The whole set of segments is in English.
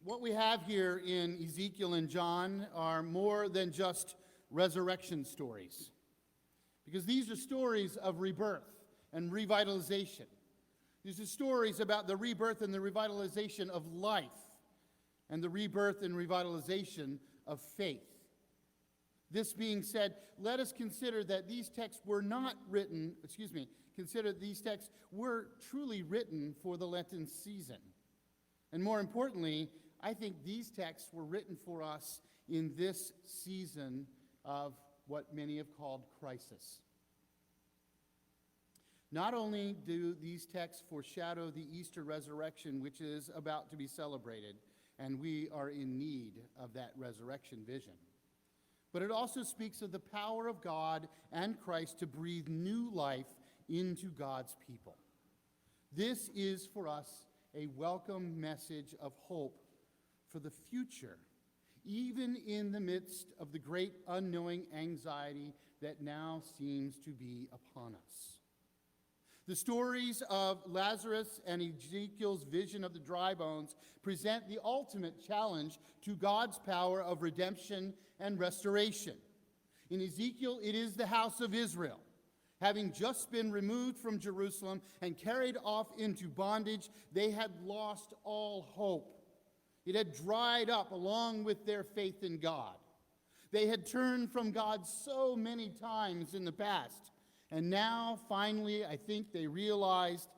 What we have here in Ezekiel and John are more than just resurrection stories, because these are stories of rebirth and revitalization. These are stories about the rebirth and the revitalization of life and the rebirth and revitalization of faith. This being said, let us consider that these texts were truly written for the Lenten season. And more importantly, I think these texts were written for us in this season of what many have called crisis. Not only do these texts foreshadow the Easter resurrection, which is about to be celebrated, and we are in need of that resurrection vision, but it also speaks of the power of God and Christ to breathe new life into God's people. This is for us a welcome message of hope for the future, even in the midst of the great unknowing anxiety that now seems to be upon us. The stories of Lazarus and Ezekiel's vision of the dry bones present the ultimate challenge to God's power of redemption and restoration. In Ezekiel, it is the house of Israel. Having just been removed from Jerusalem and carried off into bondage, they had lost all hope. It had dried up along with their faith in God. They had turned from God so many times in the past, and now finally I think they realized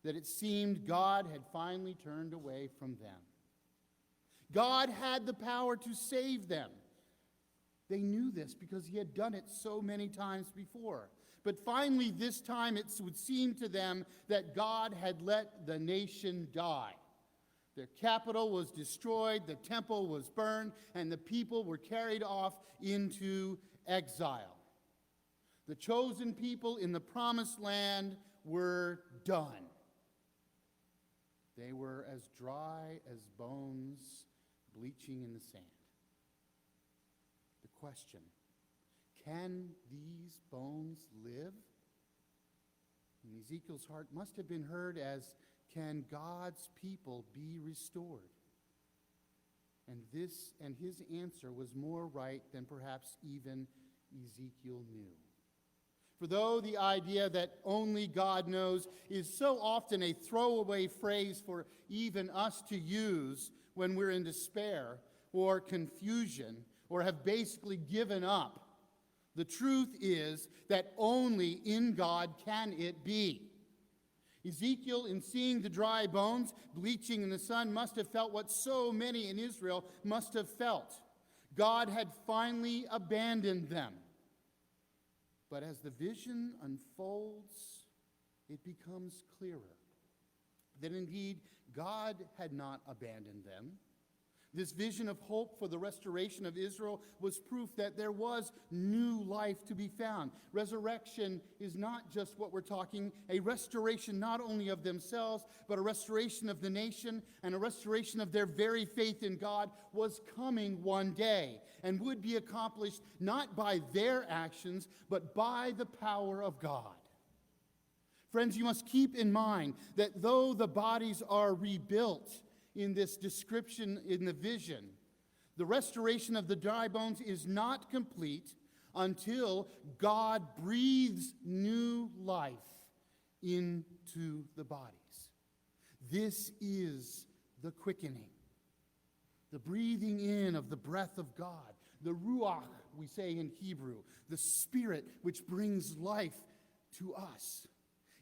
that it seemed God had finally turned away from them. God had the power to save them. They knew this because he had done it so many times before. But finally, this time it would seem to them that God had let the nation die. Their capital was destroyed, the temple was burned, and the people were carried off into exile. The chosen people in the promised land were done. They were as dry as bones bleaching in the sand. The question, can these bones live? And Ezekiel's heart must have been heard as, can God's people be restored? And his answer was more right than perhaps even Ezekiel knew. For though the idea that only God knows is so often a throwaway phrase for even us to use when we're in despair or confusion or have basically given up, the truth is that only in God can it be. Ezekiel, in seeing the dry bones bleaching in the sun, must have felt what so many in Israel must have felt. God had finally abandoned them. But as the vision unfolds, it becomes clearer that indeed God had not abandoned them. This vision of hope for the restoration of Israel was proof that there was new life to be found. Resurrection is not just what we're talking, a restoration not only of themselves, but a restoration of the nation and a restoration of their very faith in God was coming one day and would be accomplished not by their actions, but by the power of God. Friends, you must keep in mind that though the bodies are rebuilt, in this description in the vision, the restoration of the dry bones is not complete until God breathes new life into the bodies. This is the quickening, the breathing in of the breath of God, the ruach, we say in Hebrew, the spirit which brings life to us.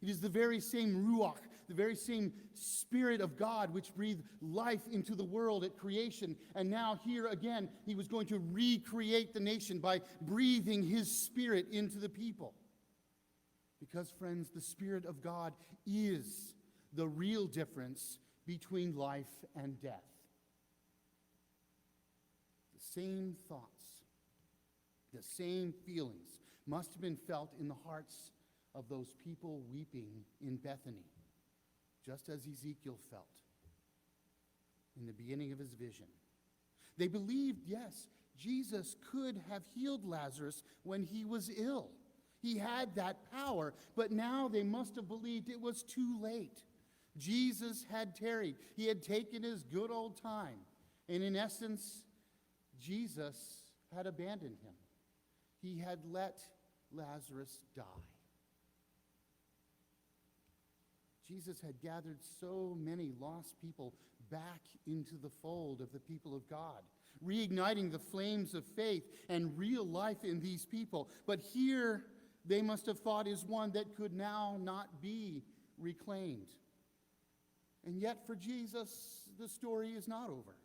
It is the very same ruach, the very same Spirit of God which breathed life into the world at creation. And now here again, he was going to recreate the nation by breathing his Spirit into the people. Because, friends, the Spirit of God is the real difference between life and death. The same thoughts, the same feelings must have been felt in the hearts of those people weeping in Bethany, just as Ezekiel felt in the beginning of his vision. They believed, yes, Jesus could have healed Lazarus when he was ill. He had that power, but now they must have believed it was too late. Jesus had tarried. He had taken his good old time. And in essence, Jesus had abandoned him. He had let Lazarus die. Jesus had gathered so many lost people back into the fold of the people of God, reigniting the flames of faith and real life in these people. But here they must have thought is one that could now not be reclaimed. And yet for Jesus, the story is not over.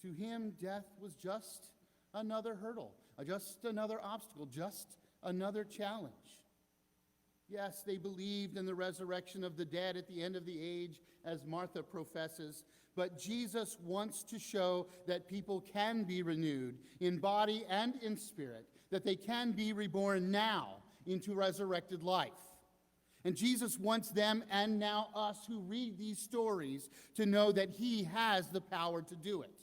To him, death was just another hurdle, just another obstacle, just another challenge. Yes, they believed in the resurrection of the dead at the end of the age, as Martha professes, but Jesus wants to show that people can be renewed in body and in spirit, that they can be reborn now into resurrected life. And Jesus wants them, and now us who read these stories, to know that he has the power to do it.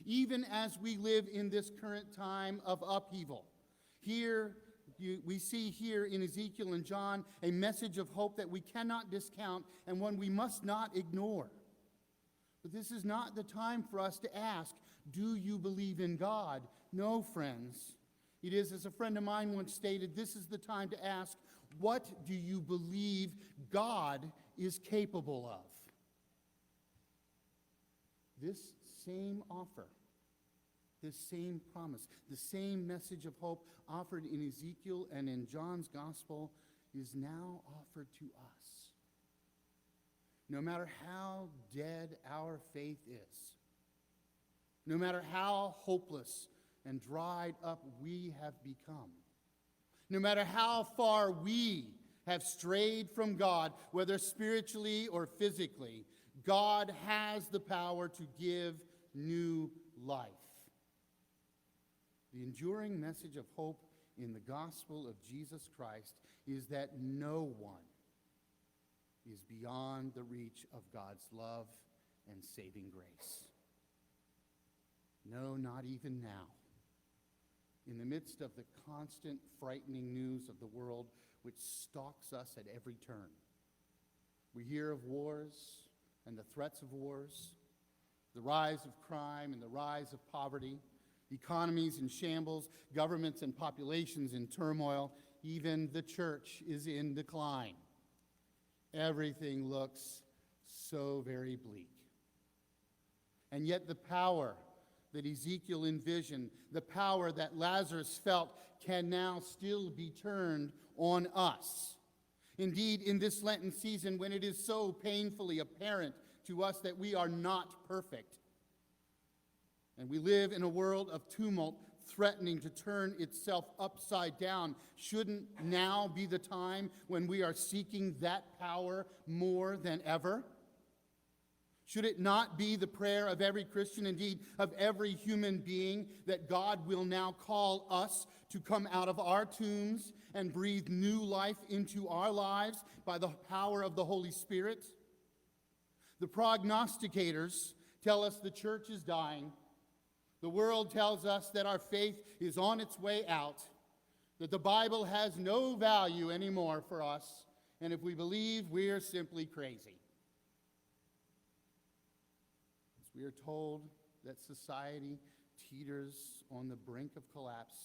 Even as we live in this current time of upheaval, we see here in Ezekiel and John a message of hope that we cannot discount and one we must not ignore. But this is not the time for us to ask, do you believe in God? No, friends. It is, as a friend of mine once stated, this is the time to ask, what do you believe God is capable of? This same offer, this same promise, the same message of hope offered in Ezekiel and in John's gospel is now offered to us. No matter how dead our faith is, no matter how hopeless and dried up we have become, no matter how far we have strayed from God, whether spiritually or physically, God has the power to give new life. The enduring message of hope in the gospel of Jesus Christ is that no one is beyond the reach of God's love and saving grace. No, not even now. In the midst of the constant frightening news of the world which stalks us at every turn, we hear of wars and the threats of wars, the rise of crime and the rise of poverty, economies in shambles, governments and populations in turmoil. Even the church is in decline. Everything looks so very bleak. And yet the power that Ezekiel envisioned, the power that Lazarus felt, can now still be turned on us. Indeed, in this Lenten season, when it is so painfully apparent to us that we are not perfect, and we live in a world of tumult threatening to turn itself upside down, shouldn't now be the time when we are seeking that power more than ever? Should it not be the prayer of every Christian, indeed of every human being, that God will now call us to come out of our tombs and breathe new life into our lives by the power of the Holy Spirit? The prognosticators tell us the church is dying. The world tells us that our faith is on its way out, that the Bible has no value anymore for us, and if we believe, we're simply crazy. As we are told that society teeters on the brink of collapse,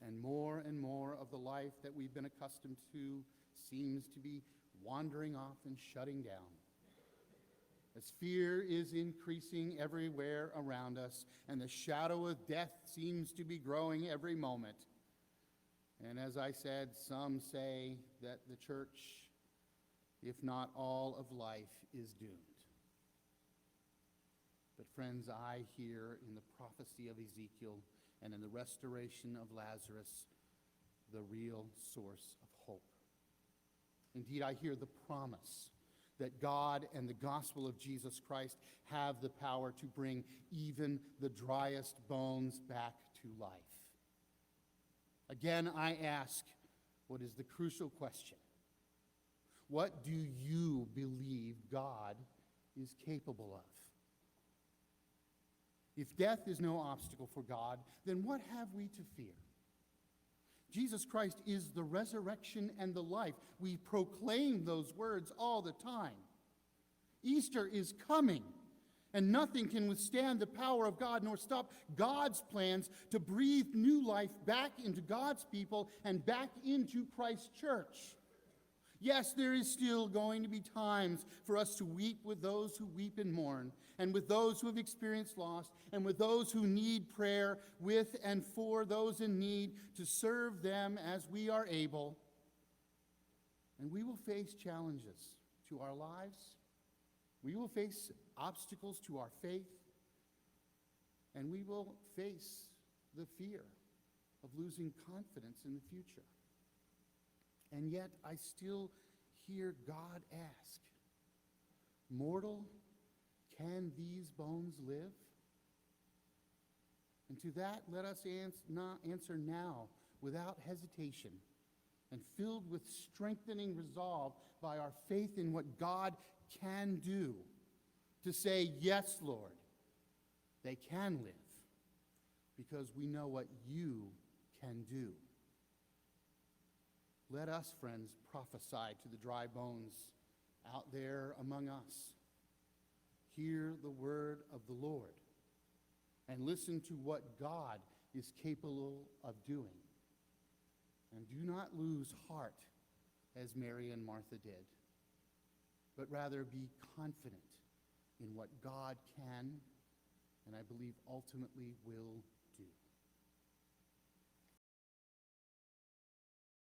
and more of the life that we've been accustomed to seems to be wandering off and shutting down. As fear is increasing everywhere around us, and the shadow of death seems to be growing every moment. And as I said, some say that the church, if not all of life, is doomed. But friends, I hear in the prophecy of Ezekiel and in the restoration of Lazarus the real source of hope. Indeed, I hear the promise that God and the gospel of Jesus Christ have the power to bring even the driest bones back to life. Again, I ask, what is the crucial question? What do you believe God is capable of? If death is no obstacle for God, then what have we to fear? Jesus Christ is the resurrection and the life. We proclaim those words all the time. Easter is coming, and nothing can withstand the power of God nor stop God's plans to breathe new life back into God's people and back into Christ's church. Yes, there is still going to be times for us to weep with those who weep and mourn, and with those who have experienced loss, and with those who need prayer, with and for those in need, to serve them as we are able. And we will face challenges to our lives. We will face obstacles to our faith. And we will face the fear of losing confidence in the future. And yet I still hear God ask, "Mortal, can these bones live?" And to that, let us answer now without hesitation and filled with strengthening resolve by our faith in what God can do, to say, "Yes, Lord, they can live, because we know what you can do." Let us, friends, prophesy to the dry bones out there among us. Hear the word of the Lord and listen to what God is capable of doing. And do not lose heart as Mary and Martha did, but rather be confident in what God can, and I believe ultimately will